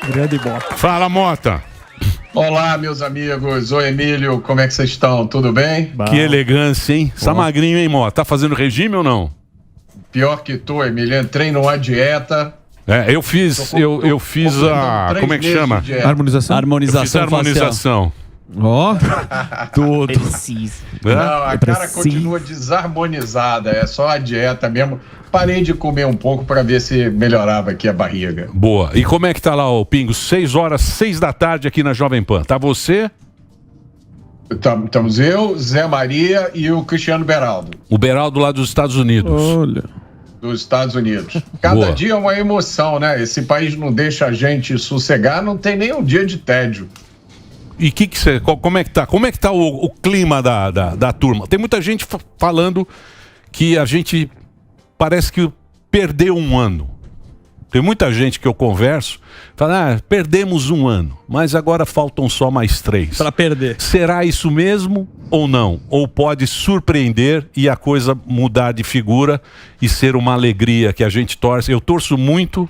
Grande Mota. Fala, Mota. Olá, meus amigos. Oi, Emílio. Como é que vocês estão? Tudo bem? Que elegância, hein? Tá magrinho, hein, Mota? Tá fazendo regime ou não? Pior que tô, Emílio. Entrei numa dieta. Eu fiz a... Como é que chama? Harmonização? Eu fiz a harmonização. Ó, tudo. Não, a cara continua desarmonizada. É só a dieta mesmo. Parei de comer um pouco para ver se melhorava aqui a barriga. Boa. E como é que tá lá, o Pingo? 6 da tarde aqui na Jovem Pan. Tá você? Estamos eu, Zé Maria e o Cristiano Beraldo. O Beraldo lá dos Estados Unidos. Olha. Dos Estados Unidos. Cada dia é uma emoção, né? Esse país não deixa a gente sossegar, não tem nem um dia de tédio. E como é que tá? Como é que tá o clima da turma? Tem muita gente falando que a gente parece que perdeu um ano. Tem muita gente que eu converso, fala, perdemos um ano, mas agora faltam só mais 3. Para perder. Será isso mesmo ou não? Ou pode surpreender e a coisa mudar de figura e ser uma alegria que a gente torce? Eu torço muito.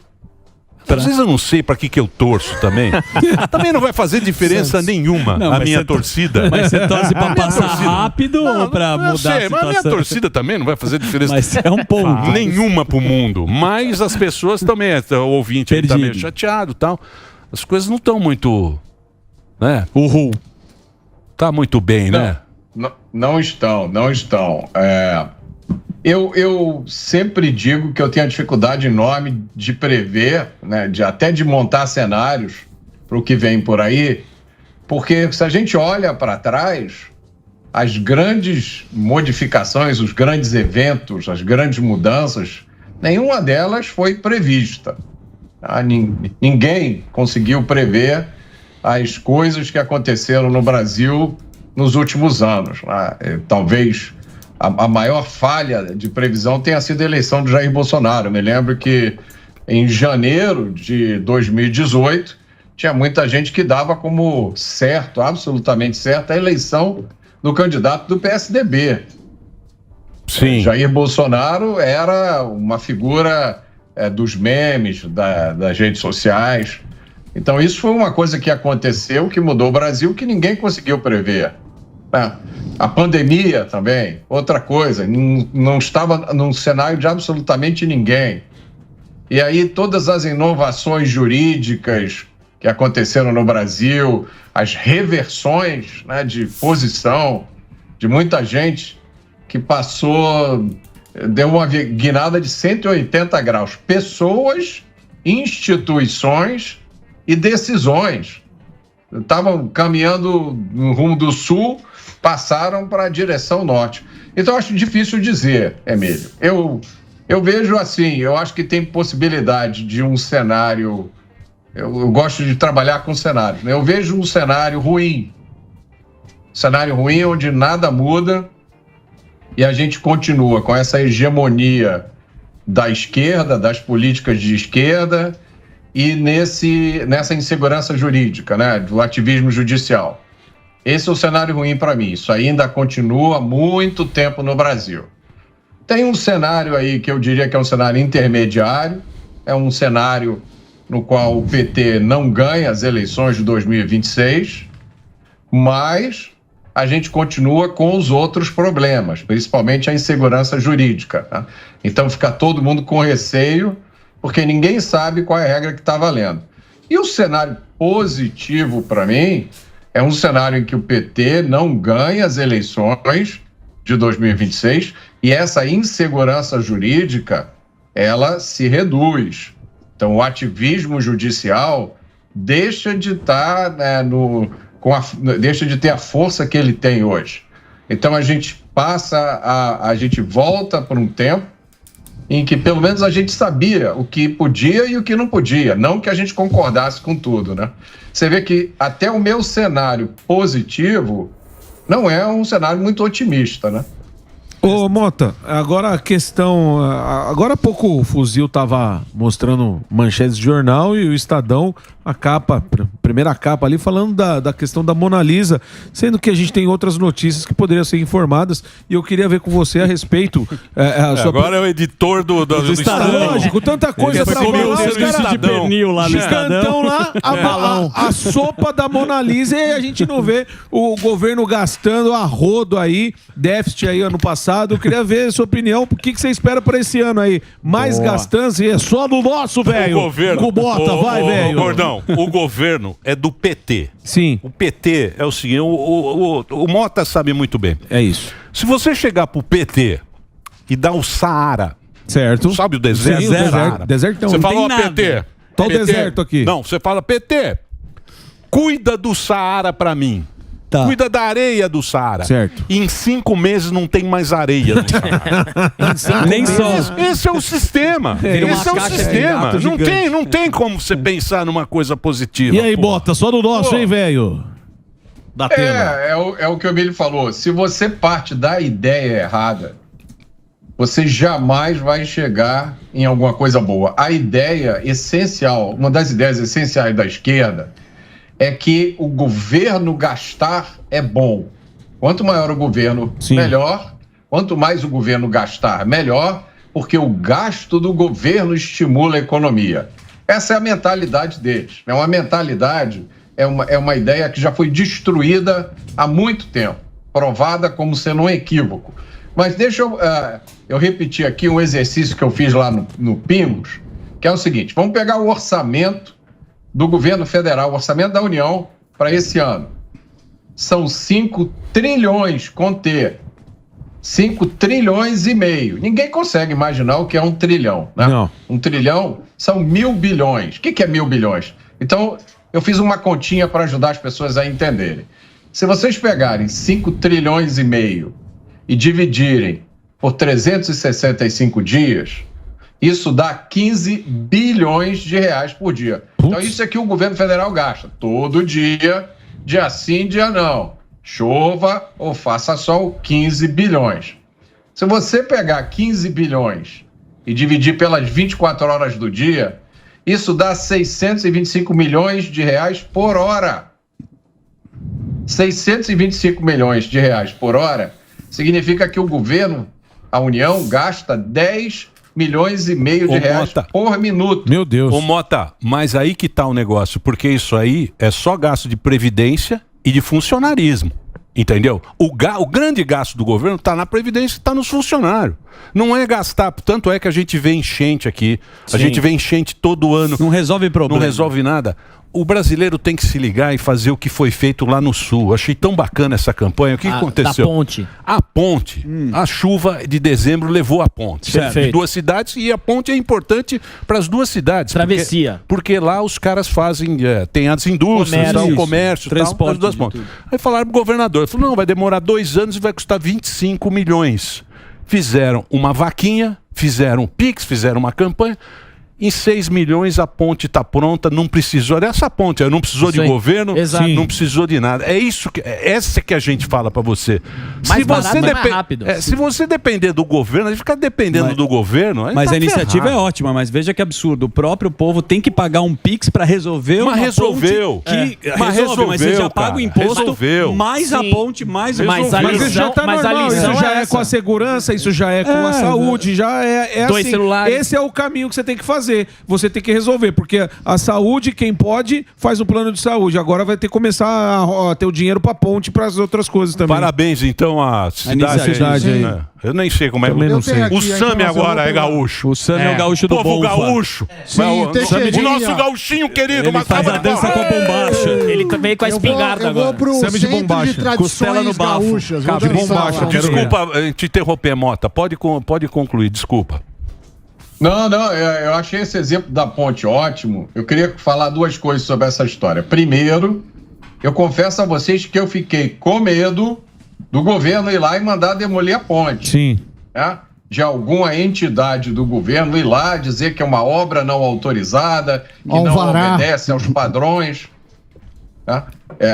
Às vezes eu não sei para que eu torço também. Também não vai fazer diferença nenhuma a minha torcida. Mas você torce para passar rápido ou para mudar a situação? Mas a minha torcida também não vai fazer diferença mas é um ponto. Nenhuma pro mundo. Mas as pessoas também, o ouvinte está meio chateado e tal. As coisas não estão muito... né? Tá muito bem, né? Não estão. Eu sempre digo que eu tenho uma dificuldade enorme de prever, né, até de montar cenários para o que vem por aí, porque se a gente olha para trás, as grandes modificações, os grandes eventos, as grandes mudanças, nenhuma delas foi prevista. Ninguém conseguiu prever as coisas que aconteceram no Brasil nos últimos anos. Talvez a maior falha de previsão tenha sido a eleição de Jair Bolsonaro. Eu me lembro que em janeiro de 2018 tinha muita gente que dava como certo, absolutamente certo, a eleição do candidato do PSDB. Sim. Jair Bolsonaro era uma figura dos memes, das redes sociais. Então isso foi uma coisa que aconteceu, que mudou o Brasil, que ninguém conseguiu prever. A pandemia também, outra coisa, não estava num cenário de absolutamente ninguém. E aí todas as inovações jurídicas que aconteceram no Brasil, as reversões, né, de posição de muita gente que passou, deu uma guinada de 180 graus. Pessoas, instituições e decisões. Estavam caminhando no rumo do sul, passaram para a direção norte. Então, acho difícil dizer, Emílio. Eu vejo assim, eu acho que tem possibilidade de um cenário... Eu gosto de trabalhar com cenários, né? Eu vejo um cenário ruim. Cenário ruim onde nada muda e a gente continua com essa hegemonia da esquerda, das políticas de esquerda e nessa insegurança jurídica, né? Do ativismo judicial. Esse é o cenário ruim para mim. Isso ainda continua há muito tempo no Brasil. Tem um cenário aí que eu diria que é um cenário intermediário, é um cenário no qual o PT não ganha as eleições de 2026, mas a gente continua com os outros problemas, principalmente a insegurança jurídica. Né? Então fica todo mundo com receio, porque ninguém sabe qual é a regra que está valendo. E o cenário positivo para mim é um cenário em que o PT não ganha as eleições de 2026 e essa insegurança jurídica, ela se reduz. Então, o ativismo judicial deixa de estar, né, deixa de ter a força que ele tem hoje. Então, a gente volta para um tempo em que, pelo menos, a gente sabia o que podia e o que não podia. Não que a gente concordasse com tudo, né? Você vê que até o meu cenário positivo não é um cenário muito otimista, né? Ô, Mota, agora a questão... Agora há pouco o Fuzil estava mostrando manchetes de jornal e o Estadão, a capa primeira capa ali, falando da questão da Mona Lisa, sendo que a gente tem outras notícias que poderiam ser informadas, e eu queria ver com você a respeito... Agora é o editor do Estadão. Lógico, tanta coisa pra falar, os caras de pernil lá no Estadão. Estão lá a sopa da Mona Lisa e a gente não vê o governo gastando a rodo aí, déficit aí ano passado. Eu queria ver a sua opinião, o que você espera para esse ano aí? Mais gastança e é só do nosso, velho. O governo... Cubota, vai, velho. Gordão, o governo é do PT. Sim. O PT é o seguinte, o Mota sabe muito bem. É isso. Se você chegar pro PT e dar o Saara... Certo. Sabe o deserto? Sim, o deserto. Desertão. Você Não falou tem nada. PT. Tá o PT. deserto aqui. Não, você fala PT. Cuida do Saara pra mim. Tá. Cuida da areia do Saara. Certo. E em 5 meses não tem mais areia no Saara. Nem só. Esse é o sistema. Vira uma Esse é o caixa de sistema. gato Não gigante. tem como você pensar numa coisa positiva. E aí, pô. Bota, só do nosso, hein, velho? Da tela. É o que o Emílio falou. Se você parte da ideia errada, você jamais vai chegar em alguma coisa boa. A ideia essencial, uma das ideias essenciais da esquerda, é que o governo gastar é bom. Quanto maior o governo, melhor. Quanto mais o governo gastar, melhor, porque o gasto do governo estimula a economia. Essa é a mentalidade deles. É uma mentalidade, é uma ideia que já foi destruída há muito tempo, provada como sendo um equívoco. Mas deixa eu repetir aqui um exercício que eu fiz lá no Pingos, que é o seguinte: vamos pegar o orçamento do governo federal, o orçamento da União para esse ano. São 5 trilhões com T. 5 trilhões e meio. Ninguém consegue imaginar o que é 1 trilhão, né? Não. 1 trilhão são 1.000 bilhões. O que é 1.000 bilhões? Então, eu fiz uma continha para ajudar as pessoas a entenderem. Se vocês pegarem 5 trilhões e meio e dividirem por 365 dias, isso dá 15 bilhões de reais por dia. Então isso é que o governo federal gasta todo dia sim, dia não. Chova ou faça sol, 15 bilhões. Se você pegar 15 bilhões e dividir pelas 24 horas do dia, isso dá 625 milhões de reais por hora. 625 milhões de reais por hora significa que o governo, a União, gasta 10 milhões e meio de reais por minuto. Meu Deus. Ô Mota, mas aí que tá o negócio, porque isso aí é só gasto de previdência e de funcionarismo, entendeu? O grande gasto do governo tá na previdência e tá nos funcionários. Não é gastar, tanto é que a gente vê enchente aqui, a gente vê enchente todo ano. Não resolve problema. Não resolve nada. O brasileiro tem que se ligar e fazer o que foi feito lá no Sul. Achei tão bacana essa campanha. O que aconteceu? Da ponte. A ponte. A chuva de dezembro levou a ponte. Perfeito. De 2 cidades, e a ponte é importante para as 2 cidades. Travessia. Porque lá os caras fazem, tem as indústrias, o comércio, transporte, as 2 pontes. Aí falaram pro governador, ele falou, não, vai demorar 2 anos e vai custar 25 milhões. Fizeram uma vaquinha, fizeram um Pix, fizeram uma campanha. Em 6 milhões a ponte está pronta, não precisou dessa ponte, não precisou de governo, não precisou de nada. É isso que, essa que a gente fala para você. Mais barato, mais rápido. Se você depender do governo, a gente fica dependendo do governo. Mas tá a iniciativa ferrado. é ótima, mas veja que absurdo. O próprio povo tem que pagar um Pix para resolver uma resolveu. ponte que Mas resolve, mas você já resolveu, paga o cara. imposto, Resolveu. mais a ponte, mais Mas isso já tá normal, isso já é com a segurança, isso já é com a saúde, já é 2 assim. celulares. Esse é o caminho que você tem que fazer. Você tem que resolver, porque a saúde, quem pode, faz o plano de saúde. Agora vai ter que começar a ter o dinheiro pra ponte e pras outras coisas também. Parabéns, então, à cidade aí. Né? Eu nem sei como é. Também não sei. O Sami agora é gaúcho. O Sami é o gaúcho do povo Bonfa. gaúcho. Sim, O nosso gauchinho querido. Ele faz a dança com a bombacha. Ele veio com a espingarda agora. Eu vou pro Samba de centro bombacha. de tradições Costela no bafo. gaúchas. Cabo de bombacha, eu quero ver. Desculpa te interromper, Mota. Pode concluir, desculpa. Não, eu achei esse exemplo da ponte ótimo. Eu queria falar 2 coisas sobre essa história. Primeiro, eu confesso a vocês que eu fiquei com medo do governo ir lá e mandar demolir a ponte. Sim. Né? De alguma entidade do governo ir lá dizer que é uma obra não autorizada, que não obedece aos padrões. Né?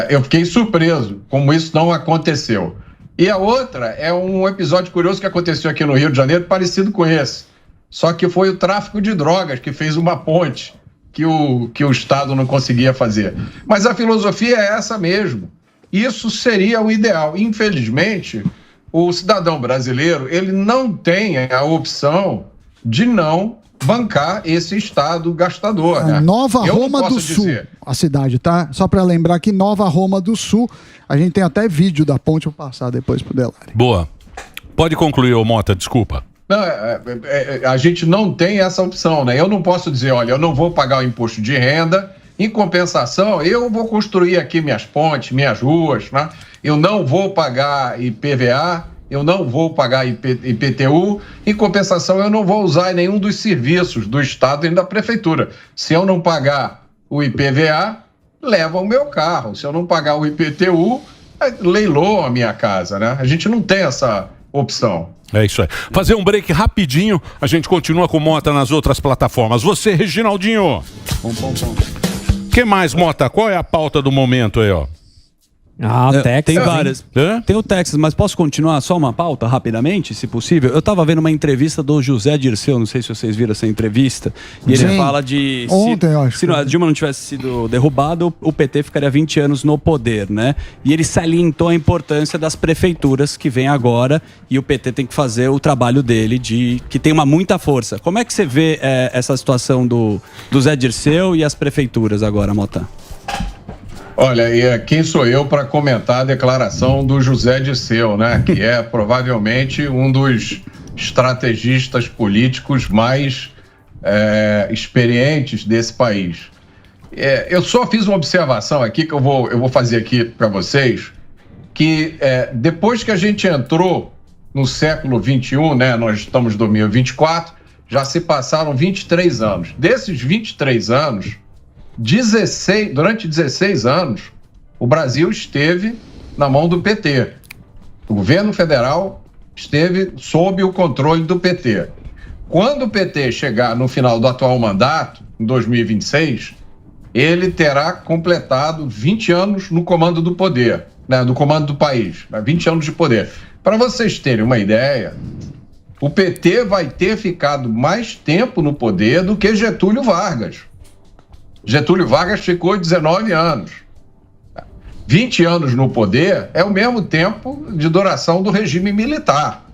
Eu fiquei surpreso como isso não aconteceu. E a outra é um episódio curioso que aconteceu aqui no Rio de Janeiro, parecido com esse. Só que foi o tráfico de drogas que fez uma ponte. que o Estado não conseguia fazer. Mas a filosofia é essa mesmo. Isso seria o ideal. Infelizmente, o cidadão brasileiro, ele não tem a opção de não bancar esse Estado gastador. Né? Nova Roma do Sul, a cidade, tá? Só para lembrar que Nova Roma do Sul, a gente tem até vídeo da ponte, vou passar depois pro Delari. Boa. Pode concluir, ô Mota, desculpa. Não, a gente não tem essa opção, né? Eu não posso dizer, olha, eu não vou pagar o imposto de renda, em compensação, eu vou construir aqui minhas pontes, minhas ruas, né? Eu não vou pagar IPVA, eu não vou pagar IPTU, em compensação, eu não vou usar nenhum dos serviços do Estado e da Prefeitura. Se eu não pagar o IPVA, leva o meu carro. Se eu não pagar o IPTU, leiloa a minha casa, né? A gente não tem essa opção. É isso aí. Fazer um break rapidinho, a gente continua com Mota nas outras plataformas. Você, Reginaldinho. Que mais, Mota? Qual é a pauta do momento aí, ó? Texas. Tem várias. Tem o Texas, mas posso continuar só uma pauta rapidamente, se possível? Eu estava vendo uma entrevista do José Dirceu, não sei se vocês viram essa entrevista, e ele fala de... Ontem, eu acho. Se a Dilma não tivesse sido derrubada, o PT ficaria 20 anos no poder, né? E ele salientou a importância das prefeituras que vem agora, e o PT tem que fazer o trabalho dele, que tem muita força. Como é que você vê essa situação do Zé Dirceu e as prefeituras agora, Mota? Olha, e quem sou eu para comentar a declaração do José Dirceu, né? Que é provavelmente um dos estrategistas políticos mais experientes desse país. Eu só fiz uma observação aqui que eu vou fazer aqui para vocês, que depois que a gente entrou no século XXI, né? Nós estamos em 2024, já se passaram 23 anos. Desses 23 anos... durante 16 anos, o Brasil esteve na mão do PT. O governo federal esteve sob o controle do PT. Quando o PT chegar no final do atual mandato, em 2026, ele terá completado 20 anos no comando do poder, né, do comando do país, 20 anos de poder. Para vocês terem uma ideia, o PT vai ter ficado mais tempo no poder do que Getúlio Vargas. Getúlio Vargas ficou 19 anos. 20 anos no poder é o mesmo tempo de duração do regime militar.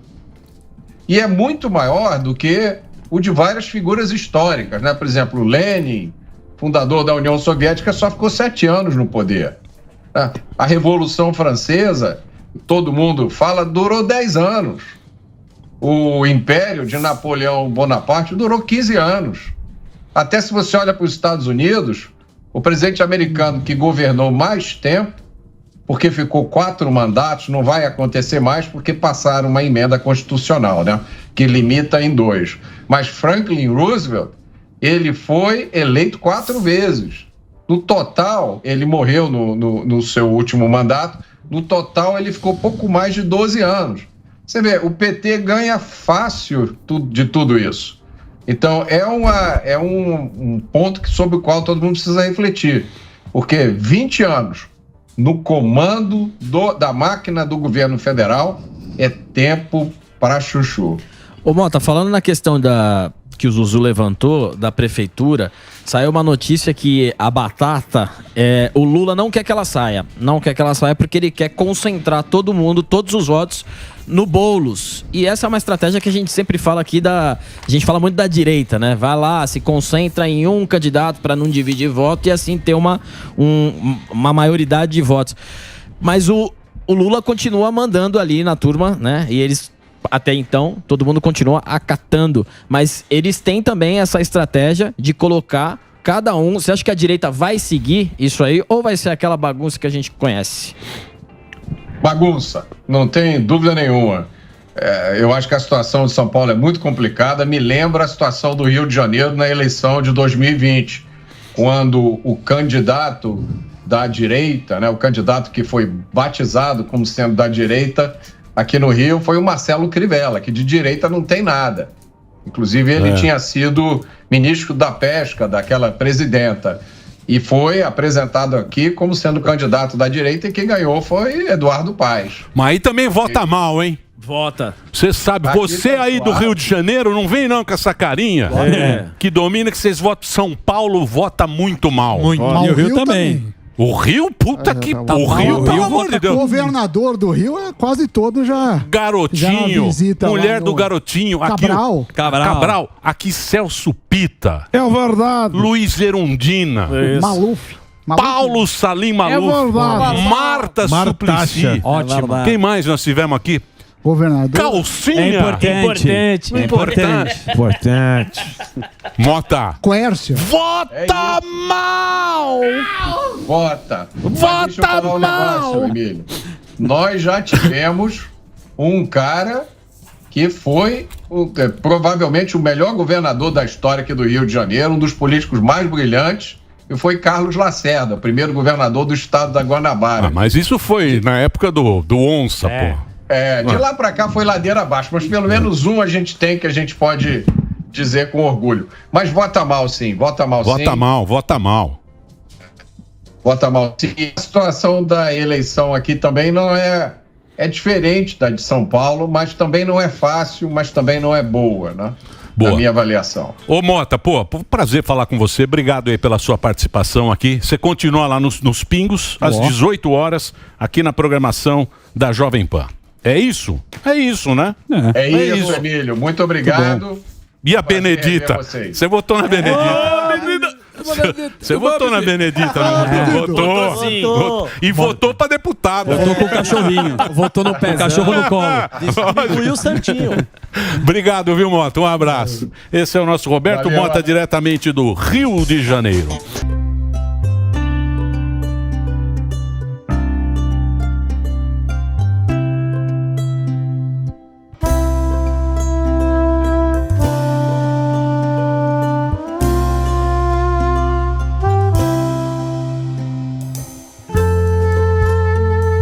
E é muito maior do que o de várias figuras históricas, né? Por exemplo, Lenin, fundador da União Soviética, só ficou 7 anos no poder. A Revolução Francesa, todo mundo fala, durou 10 anos. O Império de Napoleão Bonaparte durou 15 anos. Até se você olha para os Estados Unidos, o presidente americano que governou mais tempo, porque ficou 4 mandatos, não vai acontecer mais porque passaram uma emenda constitucional, né? Que limita em 2. Mas Franklin Roosevelt, ele foi eleito 4 vezes. No total, ele morreu no seu último mandato, no total ele ficou pouco mais de 12 anos. Você vê, o PT ganha fácil de tudo isso. Então, é um ponto sobre o qual todo mundo precisa refletir. Porque 20 anos no comando da máquina do governo federal é tempo para chuchu. Ô Mota, falando na questão que o Zuzu levantou, da prefeitura, saiu uma notícia que a batata, o Lula não quer que ela saia. Não quer que ela saia porque ele quer concentrar todo mundo, todos os votos, no Boulos. E essa é uma estratégia que a gente sempre fala aqui a gente fala muito da direita, né? Vai lá, se concentra em um candidato para não dividir voto e assim ter uma maioridade de votos. Mas o Lula continua mandando ali na turma, né? E eles, até então, todo mundo continua acatando. Mas eles têm também essa estratégia de colocar cada um... Você acha que a direita vai seguir isso aí ou vai ser aquela bagunça que a gente conhece? Bagunça, não tem dúvida nenhuma. Eu acho que a situação de São Paulo é muito complicada. Me lembra a situação do Rio de Janeiro na eleição de 2020, quando o candidato da direita, né, o candidato que foi batizado como sendo da direita aqui no Rio, foi o Marcelo Crivella, que de direita não tem nada. Inclusive, ele tinha sido ministro da Pesca daquela presidenta. E foi apresentado aqui como sendo candidato da direita e quem ganhou foi Eduardo Paes. Mas aí também vota mal, hein? Vota. Você sabe, Aqui você tá aí do suave. Rio de Janeiro, não vem não com essa carinha que domina que vocês votam. São Paulo vota muito mal. Mas E o Rio também. O Rio, puta que... tá o bom. Rio, O pelo Rio amor de O Deus. governador do Rio é quase todo já. Garotinho, visita lá mulher no do garotinho. Aqui, Cabral. Cabral. Aqui Celso Pita, É verdade. Luiz Erundina, Maluf. Paulo Salim Maluf, verdade. Marta Martacha. Suplicy. Ótimo. Quem mais nós tivemos aqui? Governador. Calcinha. É importante. É importante. Importante. Mota. Quércio. Vota mal! Vota. Mas Vota deixa eu falar um mal. negócio, Emílio. Nós já tivemos um cara que foi provavelmente o melhor governador da história aqui do Rio de Janeiro, um dos políticos mais brilhantes, e foi Carlos Lacerda, o primeiro governador do estado da Guanabara. Ah, mas isso foi na época do Onça, pô. De lá pra cá foi ladeira abaixo, mas pelo menos um a gente tem que a gente pode dizer com orgulho. Mas vota mal sim, vota mal sim. Vota mal, vota mal. Vota mal sim. E a situação da eleição aqui também não é diferente da de São Paulo, mas também não é fácil, mas também não é boa, né? Boa. Na minha avaliação. Ô Mota, pô, prazer falar com você. Obrigado aí pela sua participação aqui. Você continua lá nos Pingos, às 18 horas, aqui na programação da Jovem Pan. É isso? É isso, né? É isso, Emílio. Muito obrigado. E a Prazer Benedita? rever vocês. Você votou na Benedita? Você votou na Benedita, não votou? Votou. E votou pra deputado. Votou com o cachorrinho. Votou no pé. Cachorro no colo. Distribuiu o Santinho. Obrigado, viu, Mota? Um abraço. Esse é o nosso Roberto Valeu, Mota, diretamente do Rio de Janeiro.